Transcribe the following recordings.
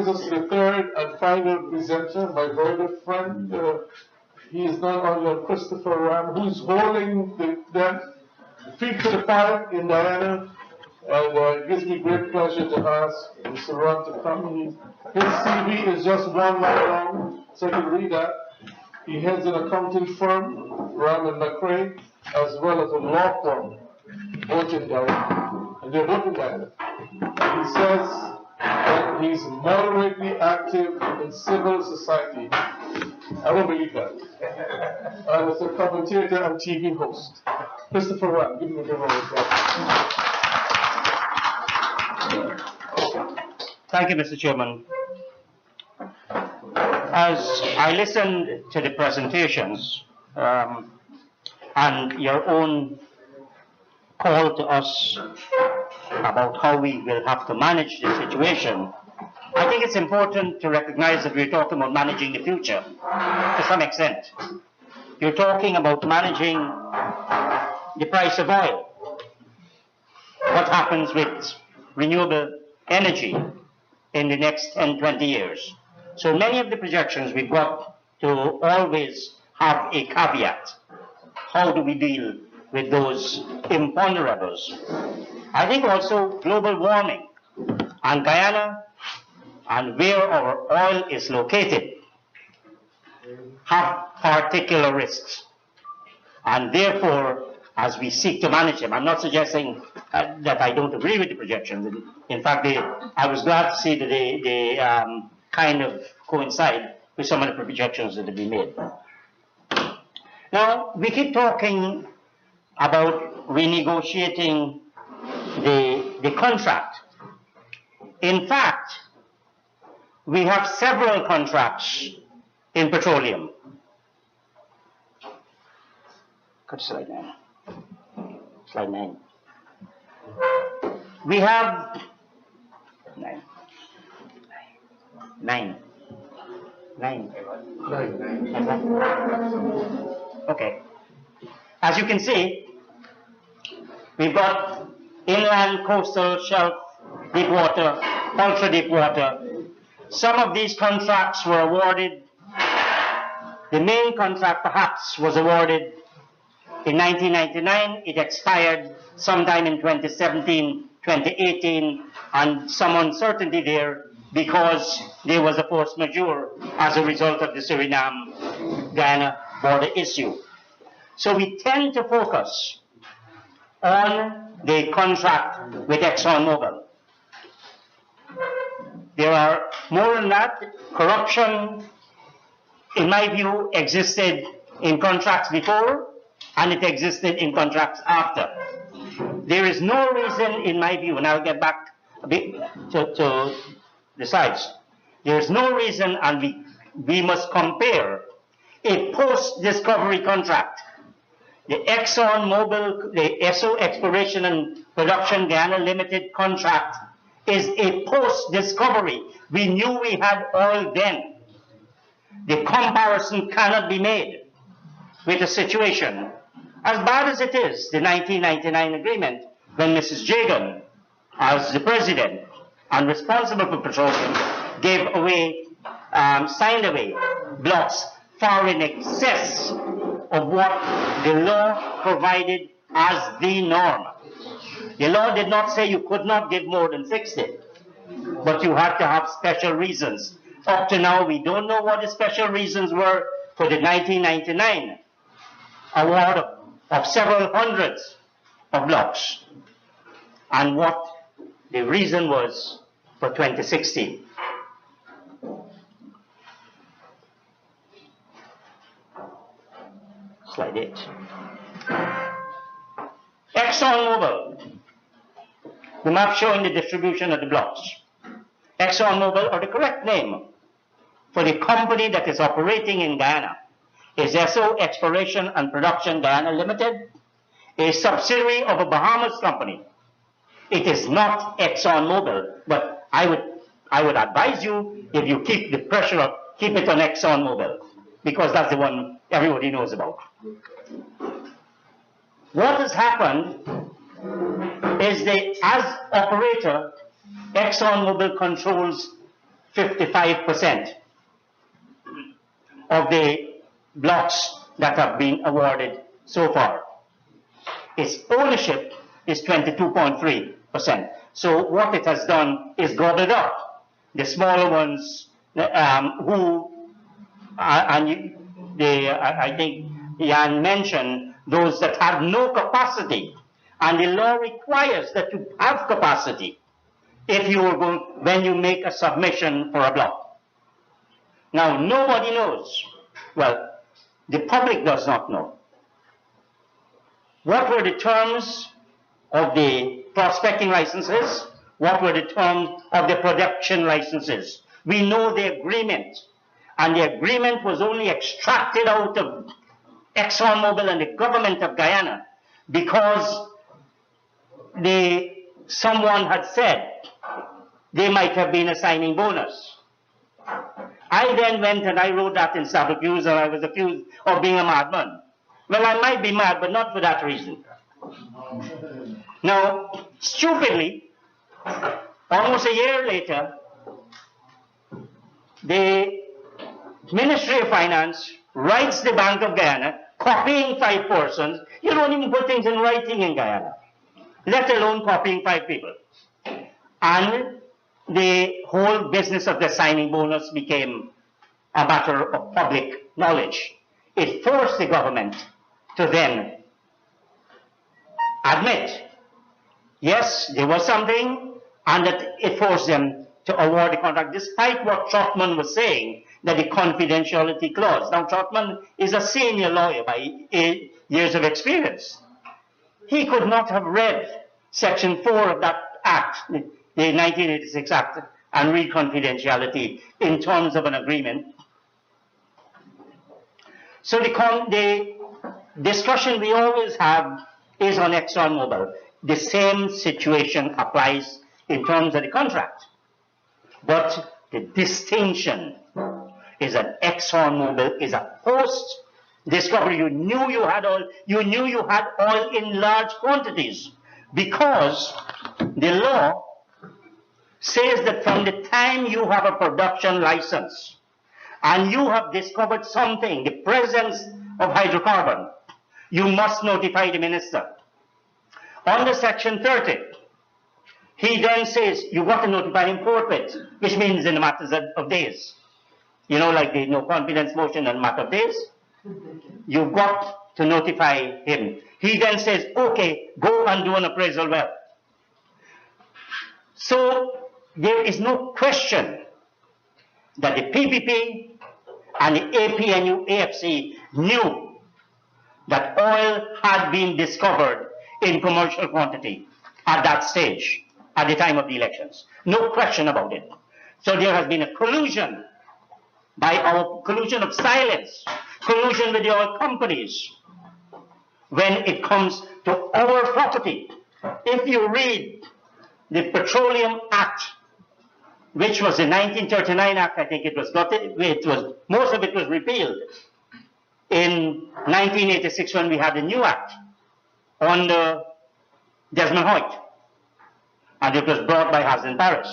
brings us to the third and final presenter, my very good friend. He is none other than Christopher Ram, who's holding the feet to the fire in Guyana. And it gives me great pleasure to ask Mr. Ram to come. His CV is just one line long, so you can read that. He heads an accounting firm, Ram and McRae, as well as a law firm, both in Guyana. And they're both in Guyana. He says that he's moderately active in civil society. I don't believe that. And as a commentator and TV host. Christopher Ram, give me a round of applause. Thank you, Mr. Chairman. As I listened to the presentations and your own call to us about how we will have to manage the situation, I think it's important to recognize that we're talking about managing the future to some extent. You're talking about managing the price of oil. What happens with renewable energy in the next 10, 20 years? So many of the projections we've got to always have a caveat. How do we deal with those imponderables? I think also global warming and Guyana and where our oil is located have particular risks. And therefore, as we seek to manage them, I'm not suggesting that I don't agree with the projections. In fact, I was glad to see that they kind of coincide with some of the projections that have been made. Now, we keep talking about renegotiating the contract. In fact, we have several contracts in petroleum. Go to slide 9. Slide 9. We have 9. 9. 9. 9. Okay. As you can see, we've got inland, coastal, shelf, deep water, ultra deep water. Some of these contracts were awarded. The main contract perhaps was awarded in 1999. It expired sometime in 2017, 2018, and some uncertainty there because there was a force majeure as a result of the Suriname-Guyana border issue. So we tend to focus on the contract with Exxon Mobil. There are more than that. Corruption, in my view, existed in contracts before, and it existed in contracts after. There is no reason, in my view, and I'll get back a bit to the sides. There is no reason, and we must compare a post-discovery contract. The Exxon Mobil, the ESSO Exploration and Production Guyana Limited contract is a post-discovery. We knew we had oil then. The comparison cannot be made with a situation as bad as it is, the 1999 agreement, when Mrs. Jagan, as the president and responsible for petroleum, gave away, signed away blocks far in excess of what the law provided as the norm. The law did not say you could not give more than 60, but you had to have special reasons. Up to now, we don't know what the special reasons were for the 1999 award of several hundreds of blocks, and what the reason was for 2016. Slide 8. Exxon Mobil, the map showing the distribution of the blocks. Exxon Mobil, or the correct name for the company that is operating in Guyana, is ESSO Exploration and Production Guyana Limited, a subsidiary of a Bahamas company. It is not Exxon Mobil, but I would advise you, if you keep the pressure up, keep it on Exxon Mobil, because that's the one everybody knows about. What has happened is that as operator, Exxon Mobil controls 55% of the blocks that have been awarded so far. Its ownership is 22.3%. So what it has done is gobbled up the smaller ones I think Jan mentioned those that have no capacity, and the law requires that you have capacity if you are going, when you make a submission for a block. Now, nobody knows. Well, the public does not know. What were the terms of the prospecting licenses? What were the terms of the production licenses? We know the agreement, and the agreement was only extracted out of Exxon Mobil and the Government of Guyana because someone had said they might have been a signing bonus. I then went and I wrote that in Stabroek News, and I was accused of being a madman. Well, I might be mad, but not for that reason. Now, stupidly, almost a year later, the Ministry of Finance writes the Bank of Guyana, copying 5 persons. You don't even put things in writing in Guyana, let alone copying 5 people. And the whole business of the signing bonus became a matter of public knowledge. It forced the government to then admit, yes, there was something, and that it forced them to award the contract, despite what Trotman was saying, that the confidentiality clause. Now, Trotman is a senior lawyer by 8 years of experience. He could not have read Section 4 of that Act, the 1986 Act, and read confidentiality in terms of an agreement. So the discussion we always have is on Exxon Mobil. The same situation applies in terms of the contract. But the distinction is that Exxon Mobil is a post-discovery. You knew you had oil in large quantities, because the law says that from the time you have a production license and you have discovered something, the presence of hydrocarbon, you must notify the minister. Under Section 30, he then says you've got to notify him forthwith, which means in a matter of days. You know, like the no confidence motion in a matter of days. You've got to notify him. He then says, okay, go and do an appraisal well. So there is no question that the PPP and the APNU AFC knew that oil had been discovered in commercial quantity at that stage, at the time of the elections. No question about it. So there has been a collusion, by our collusion of silence, collusion with the oil companies when it comes to our property. If you read the Petroleum Act, which was the 1939 Act, I think most of it was repealed in 1986 when we had the new Act under Desmond Hoyt, and it was brought by Hassan Paris.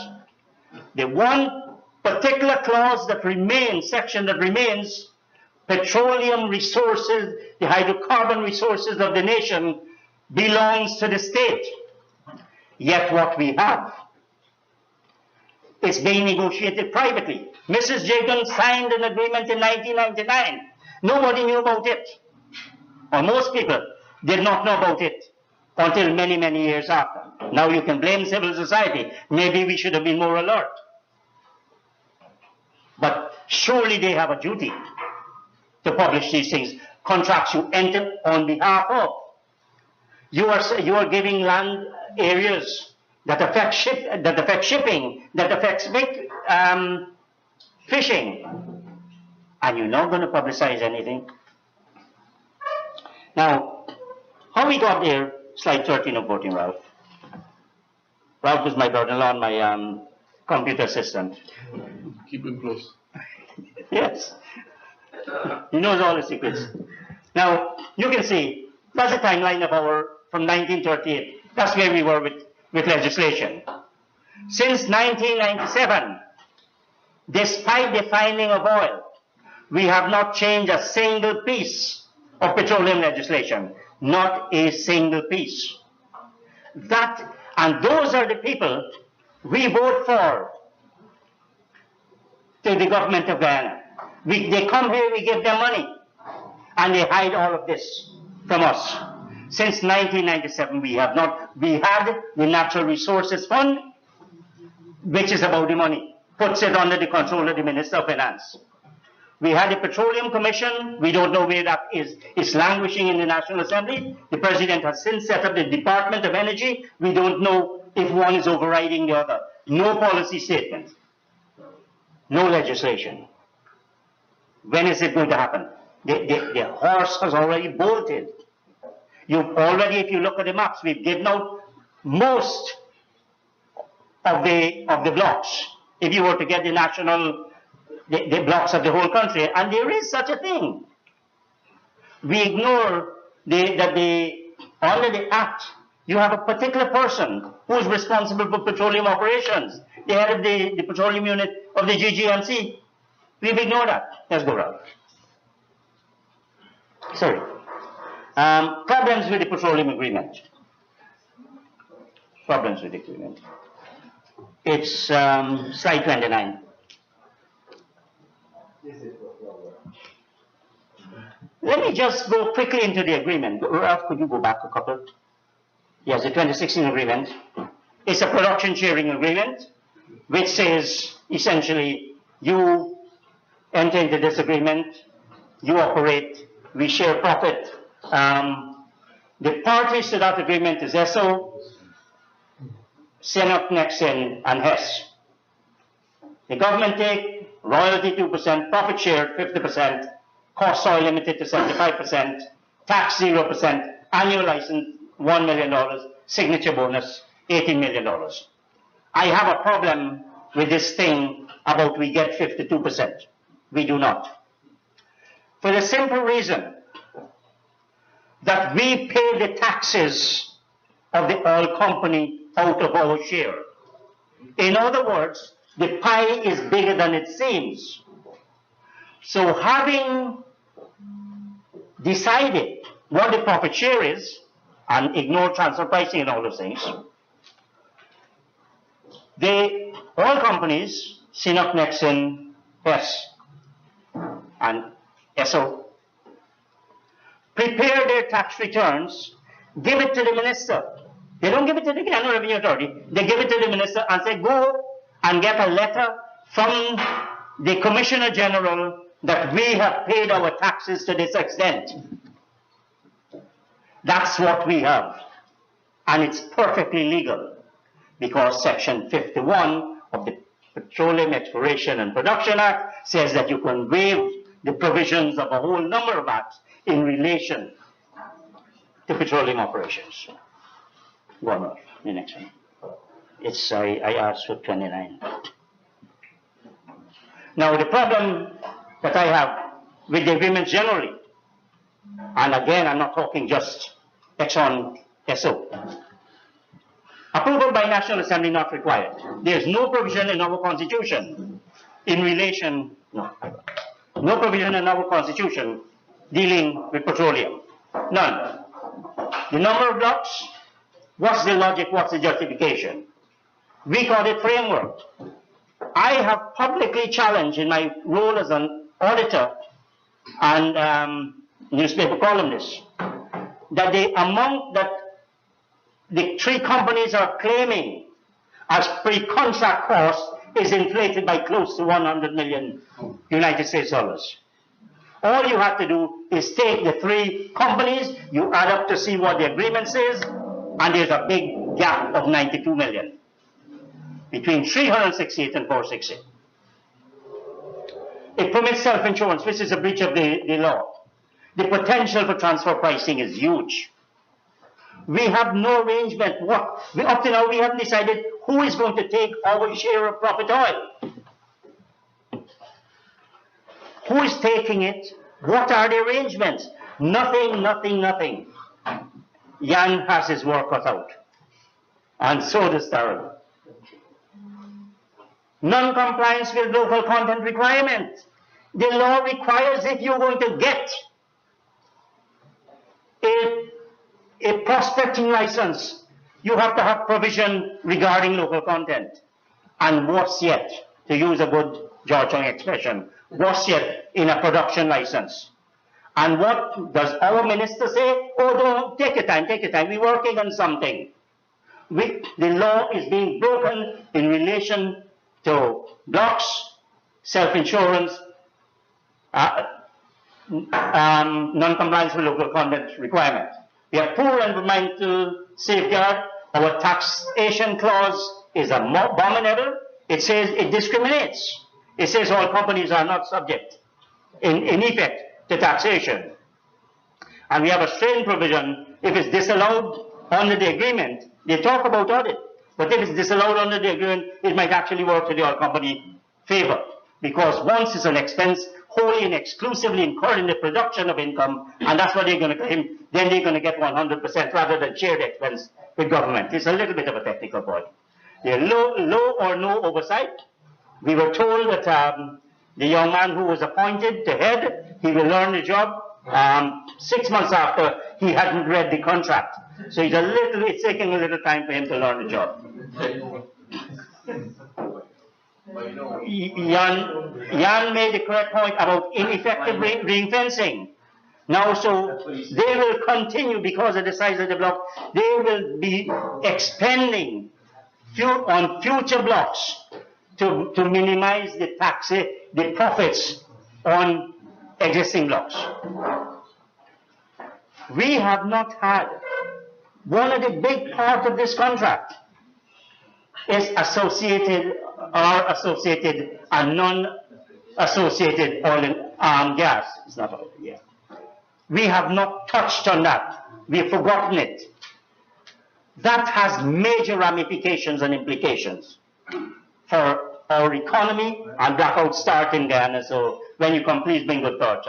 The one particular clause that remains, section that remains, petroleum resources, the hydrocarbon resources of the nation belongs to the state. Yet what we have is being negotiated privately. Mrs. Jagan signed an agreement in 1999. Nobody knew about it, or most people did not know about it until many, many years after. Now you can blame civil society. Maybe we should have been more alert. But surely they have a duty to publish these things. Contracts you enter on behalf of. You are giving land areas that affect shipping, that affects fishing, and you're not going to publicize anything. Now, how we got there? Slide 13 or 14, Ralph. Ralph was my brother-in-law and my computer assistant. Keep him close. Yes. He knows all the secrets. Now, you can see, that's the timeline of from 1938. That's where we were with legislation. Since 1997, Despite the finding of oil, we have not changed a single piece of petroleum legislation. Not a single piece. And those are the people we vote for to the government of Guyana. They come here, we give them money, and they hide all of this from us. Since 1997, we had the Natural Resources Fund, which is about the money, puts it under the control of the Minister of Finance. We had the Petroleum Commission. We don't know where that is. It's languishing in the National Assembly. The President has since set up the Department of Energy. We don't know if one is overriding the other. No policy statement. No legislation. When is it going to happen? The horse has already bolted. If you look at the maps, we've given out most of the blocks. If you were to get the blocks of the whole country, and there is such a thing. We ignore under the Act, you have a particular person who is responsible for petroleum operations, the head of the petroleum unit of the GGMC. We've ignored that. Let's go round. Sorry. Problems with the petroleum agreement. Problems with the agreement. It's slide 29. Let me just go quickly into the agreement. Ralph, could you go back a couple? Yes, the 2016 agreement. It's a production sharing agreement, which says essentially you enter into this agreement, you operate, we share profit. The parties to that agreement is ESSO, Sinop, Nexen, and HES. The government take royalty 2%, profit share 50%, cost oil limited to 75%, tax 0%, annual license $1 million, signature bonus $18 million. I have a problem with this thing about we get 52%. We do not. For the simple reason that we pay the taxes of the oil company out of our share. In other words, the pie is bigger than it seems. So having decided what the profit share is, and ignore transfer pricing and all those things, the oil companies, Sinop, Nexen, HES, and ESSO, prepare their tax returns, give it to the minister. They don't give it to the Guyana Revenue Authority. They give it to the minister and say, go and get a letter from the Commissioner General that we have paid our taxes to this extent. That's what we have. And it's perfectly legal because Section 51 of the Petroleum Exploration and Production Act says that you can waive the provisions of a whole number of acts in relation to petroleum operations. Go on, the next one. It's, I asked for 29. Now, the problem that I have with the agreements generally, and again, I'm not talking just Exxon SO. Approval by National Assembly not required. There's no provision in our Constitution in relation, no provision in our Constitution dealing with petroleum. None. The number of blocks, what's the logic, what's the justification? We call it framework. I have publicly challenged in my role as an auditor and newspaper columnist that the amount that the three companies are claiming as pre-contract cost is inflated by close to 100 million United States dollars. All you have to do is take the three companies, you add up to see what the agreement says, and there's a big gap of 92 million between 368 and 460. It permits self-insurance, which is a breach of the law. The potential for transfer pricing is huge. We have no arrangement. Up to now, we haven't decided who is going to take our share of profit oil. Who is taking it? What are the arrangements? Nothing, nothing, nothing. Jan has his work cut out. And so does Darrell. Non-compliance with local content requirement. The law requires if you're going to get a prospecting license, you have to have provision regarding local content. And worse yet, to use a good Georgian expression, worse yet in a production license. And what does our minister say? Oh, don't take your time, we're working on something. The law is being broken in relation to blocks, self-insurance, non-compliance with local content requirement. We have poor environmental safeguard. Our taxation clause is abominable. It says it discriminates. It says all companies are not subject, in effect, to taxation. And we have a strange provision. If it's disallowed under the agreement, they talk about audit. But if it's disallowed under the agreement, it might actually work to the oil company favor. Because once it's an expense wholly and exclusively incurred in the production of income, and that's what they're going to claim, then they're going to get 100% rather than shared expense with government. It's a little bit of a technical point. There's low or no oversight. We were told that the young man who was appointed to head, he will learn the job 6 months after he hadn't read the contract. So it's taking a little time for him to learn the job. Jan made the correct point about ineffective ring fencing. Now, so they will continue because of the size of the block. They will be expending on future blocks to minimize the the profits on existing blocks. We have not had one of the big parts of this contract is associated and non-associated oil and gas. It's not oil, yeah. We have not touched on that. We've forgotten it. That has major ramifications and implications for our economy, and blackout start in Guyana. So when you come, please bring good thoughts.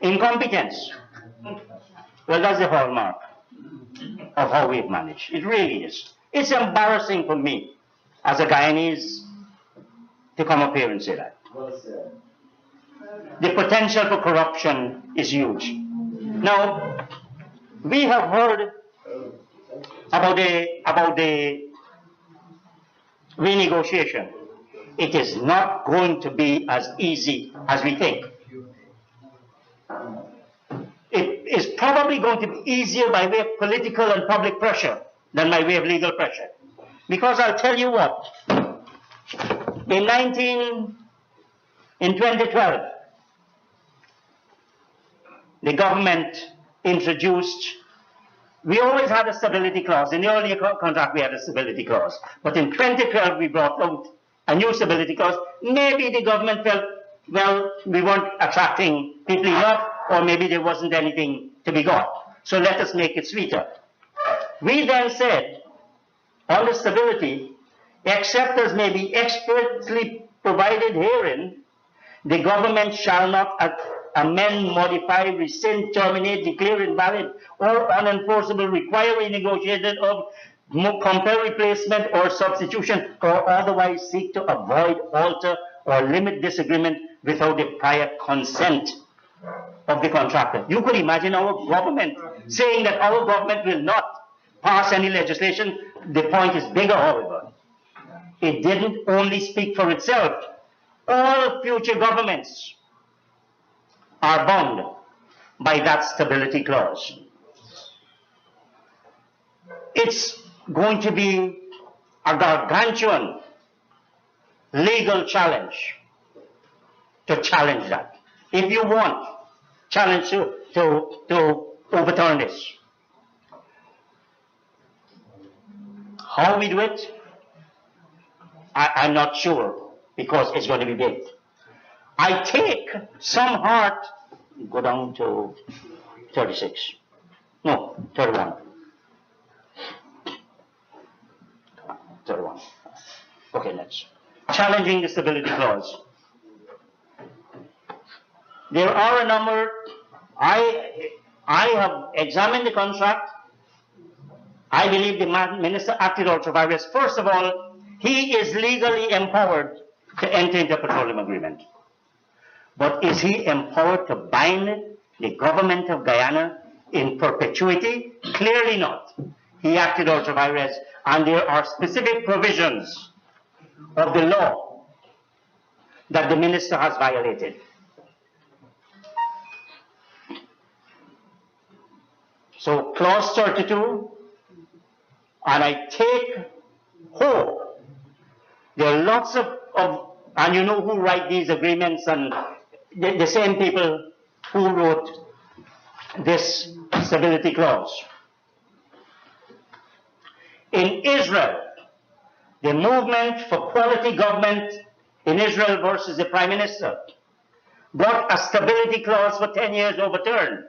Incompetence. Well, that's the hallmark of how we've managed. It really is. It's embarrassing for me as a Guyanese to come up here and say that. The potential for corruption is huge. Now, we have heard about the renegotiation. It is not going to be as easy as we think. It is probably going to be easier by way of political and public pressure than by way of legal pressure. Because I'll tell you what, in 2012, the government introduced, we always had a stability clause. In the earlier contract we had a stability clause. But in 2012 we brought out a new stability clause. Maybe the government felt, well, we weren't attracting people enough, or maybe there wasn't anything to be got. So let us make it sweeter. We then said, on the stability, except as may be expressly provided herein, the government shall not amend, modify, rescind, terminate, declare invalid, or unenforceable, require renegotiation of, compel replacement or substitution, or otherwise seek to avoid, alter, or limit this agreement without the prior consent of the contractor. You could imagine our government saying that our government will not pass any legislation. The point is bigger, however. It didn't only speak for itself. All future governments are bound by that stability clause. It's going to be a gargantuan legal challenge to challenge that. If you want challenge to overturn this. How we do it, I'm not sure, because it's going to be big. I take some heart, go down to 36. No, 31. 31. Okay, next. Challenging the stability clause. There are a number, I have examined the contract. I believe the minister acted ultra-virus. First of all, He is legally empowered to enter into a petroleum agreement. But is he empowered to bind the government of Guyana in perpetuity? Clearly not. He acted ultra vires, and there are specific provisions of the law that the minister has violated. So clause 32, and I take hope there are lots of and you know who write these agreements, and the same people who wrote this stability clause. In Israel, the movement for quality government in Israel versus the Prime Minister got a stability clause for 10 years overturned.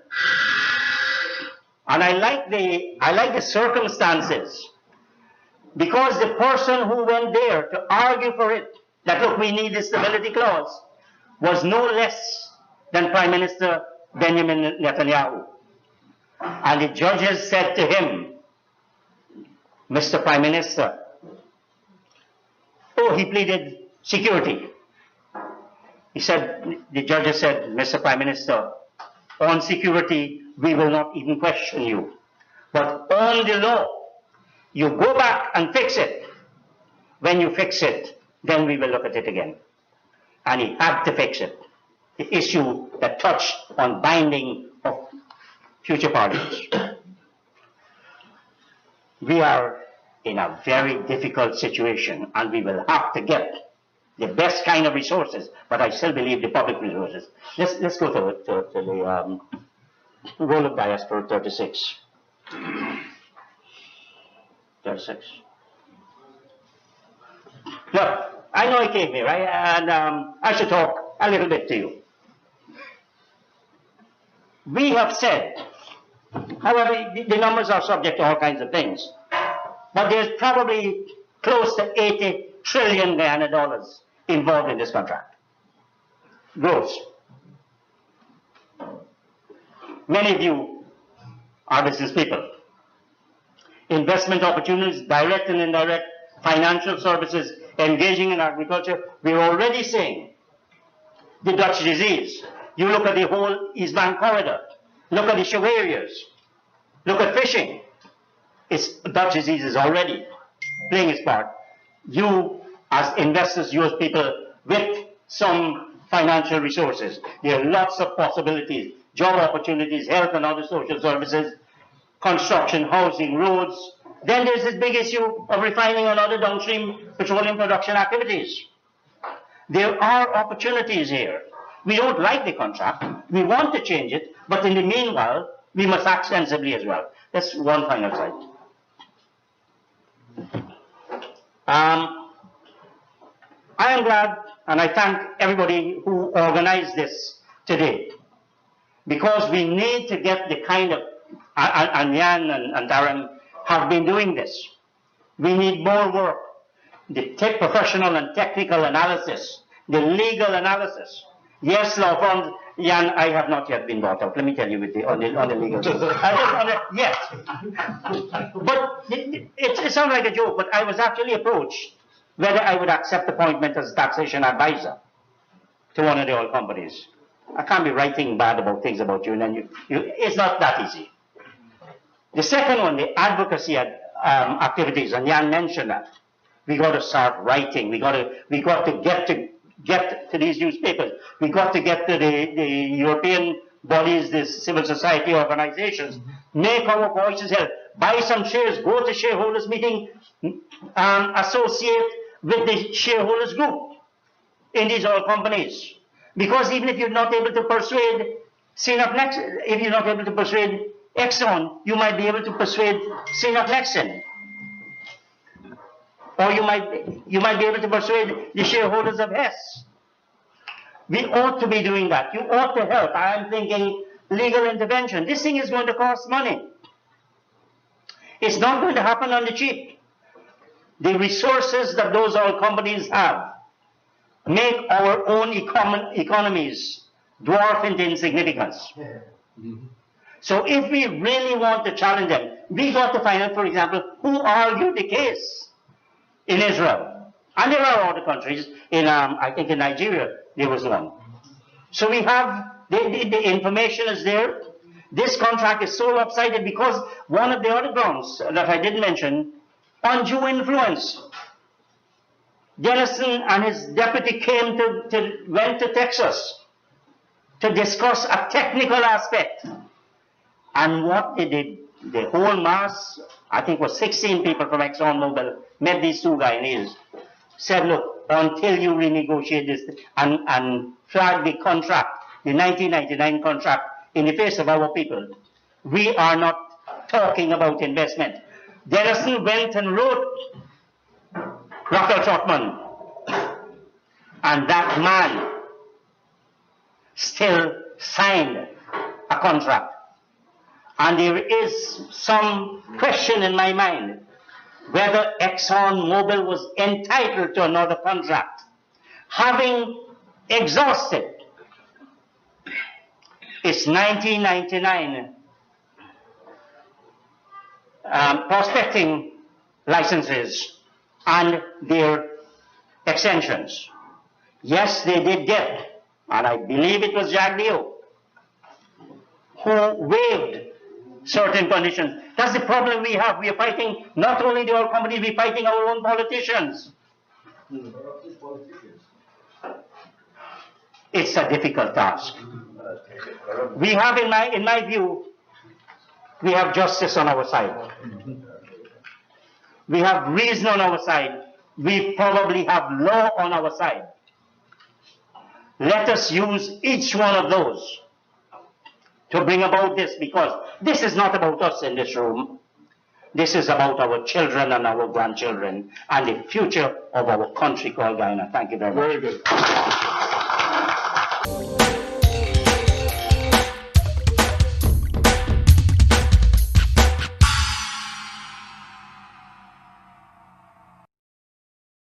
And I like the circumstances, because the person who went there to argue for it, that look, we need this stability clause, was no less than Prime Minister Benjamin Netanyahu. And the judges said to him, Mr. Prime Minister, oh, he pleaded security. He said, the judges said, Mr. Prime Minister, on security, we will not even question you. But on the law, you go back and fix it. When you fix it, then we will look at it again. And he had to fix it. The issue that touched on binding of future parliaments. We are in a very difficult situation, and we will have to get the best kind of resources, but I still believe the public resources. Let's go to the roll of dice for 36. 36. Look, I know I came here, right? And I should talk a little bit to you. We have said, however, the numbers are subject to all kinds of things, but there's probably close to 80 trillion Guyana dollars involved in this contract. Gross. Many of you are business people. Investment opportunities, direct and indirect, financial services, engaging in agriculture. We're already seeing the Dutch disease. You look at the whole East Bank corridor. Look at the show areas. Look at fishing. Dutch disease is already playing its part. You, as investors, you as people with some financial resources, there are lots of possibilities, job opportunities, health and other social services, construction, housing, roads. Then there's this big issue of refining and other downstream petroleum production activities. There are opportunities here. We don't like the contract. We want to change it, but in the meanwhile, we must act sensibly as well. That's one final slide. I am glad, and I thank everybody who organized this today, because we need to get the kind of, and Jan and Darren have been doing this. We need more work, the professional and technical analysis, the legal analysis. Yes, law firms, Jan, I have not yet been bought out. Let me tell you on the legal thing. Yes. But it sounds like a joke, but I was actually approached whether I would accept appointment as taxation advisor to one of the oil companies. I can't be writing bad about things about you, and then it's not that easy. The second one, the advocacy activities, and Jan mentioned that. We got to start writing. We got to get to these newspapers. We got to get to the European bodies, the civil society organizations. Make our voices heard. Buy some shares. Go to shareholders meeting. Associate with the shareholders group in these oil companies. Because even if you're not able to persuade if you're not able to persuade Exxon, you might be able to persuade Nexen. Or you might be able to persuade the shareholders of Hess. We ought to be doing that. You ought to help. I am thinking legal intervention. This thing is going to cost money. It's not going to happen on the cheap. The resources that those oil companies have make our own economies dwarf into insignificance. So if we really want to challenge them, we got to find out, for example, who argued the case in Israel. And there are other countries, I think in Nigeria, there was one. So we have, the information is there. This contract is so lopsided because one of the other grounds that I did mention, undue influence. Jennison and his deputy went to Texas to discuss a technical aspect. And what they did, the whole mass, I think it was 16 people from Exxon Mobil, met these two Guyanese, said, look, until you renegotiate this and flag the contract, the 1999 contract, in the face of our people, we are not talking about investment. Jennison went and wrote Rockwell Trotman, and that man still signed a contract. And there is some question in my mind whether Exxon Mobil was entitled to another contract, having exhausted its 1999 prospecting licenses and their extensions. Yes, they did get, and I believe it was Jack Leo who waived certain conditions. That's the problem we have. We are fighting not only the oil companies, we're fighting our own politicians. It's a difficult task. We have, in my view, we have justice on our side. We have reason on our side. We probably have law on our side. Let us use each one of those to bring about this, because this is not about us in this room. This is about our children and our grandchildren and the future of our country called Guyana. Thank you very much. Very good.